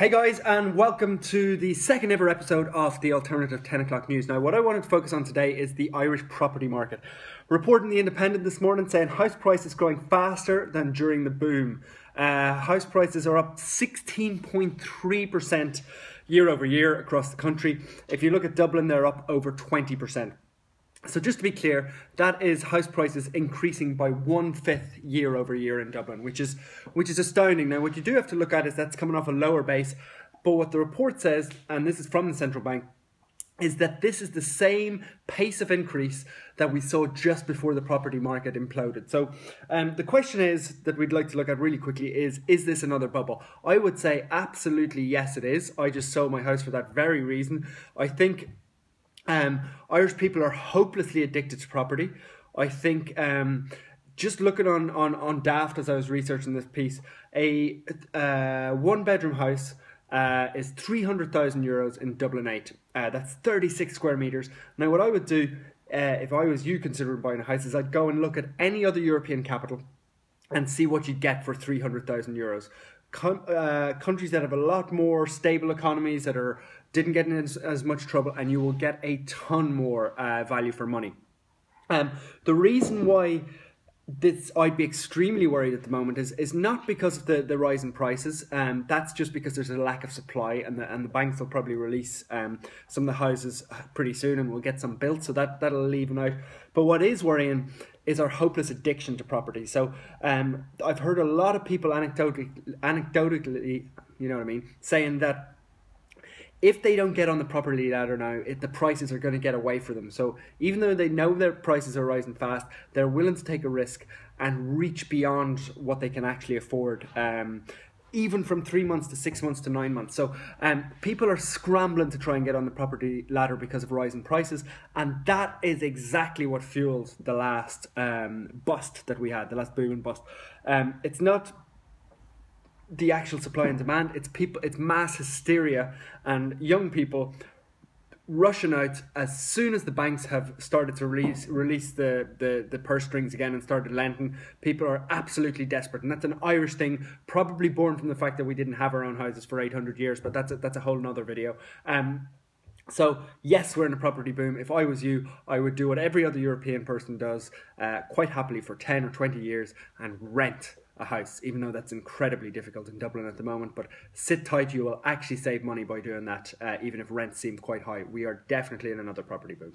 Hey guys, and welcome to the second ever episode of the Alternative 10 o'clock news. Now, what I wanted to focus on today is the Irish property market. Report in the Independent this morning saying house prices growing faster than during the boom. House prices are up 16.3% year over year across the country. If you look at Dublin, they're up over 20%. So just to be clear, that is house prices increasing by 1/5 year over year in Dublin, which is astounding. Now, what you do have to look at is that's coming off a lower base, but what the report says, and this is from the central bank, is that this is the same pace of increase that we saw just before the property market imploded. So the question is that we'd like to look at really quickly is this another bubble? I would say absolutely yes, it is. I just sold my house for that very reason. I think Irish people are hopelessly addicted to property. I think just looking on Daft as I was researching this piece, a one-bedroom house is €300,000 in Dublin 8. That's 36 square meters. Now, what I would do if I was you considering buying a house is I'd go and look at any other European capital and see what you get for €300,000. Countries that have a lot more stable economies that didn't get in as much trouble, and you will get a ton more value for money. The reason why I'd be extremely worried at the moment is not because of the rise in prices. That's just because there's a lack of supply, and the banks will probably release some of the houses pretty soon, and we'll get some built, so that'll leave out. But what is worrying is our hopeless addiction to property. So I've heard a lot of people anecdotally, you know what I mean, saying that if they don't get on the property ladder now, the prices are going to get away from them. So even though they know their prices are rising fast, they're willing to take a risk and reach beyond what they can actually afford, even from 3 months to 6 months to 9 months. So people are scrambling to try and get on the property ladder because of rising prices, and that is exactly what fueled the last bust that we had, the last boom and bust. It's not the actual supply and demand, it's mass hysteria and young people rushing out as soon as the banks have started to release the purse strings again and started lending. People are absolutely desperate, and that's an Irish thing, probably born from the fact that we didn't have our own houses for 800 years, but that's a whole nother video. So yes, we're in a property boom. If I was you, I would do what every other European person does quite happily for 10 or 20 years and rent a house, even though that's incredibly difficult in Dublin at the moment. But sit tight, you will actually save money by doing that, even if rents seem quite high. We are definitely in another property boom.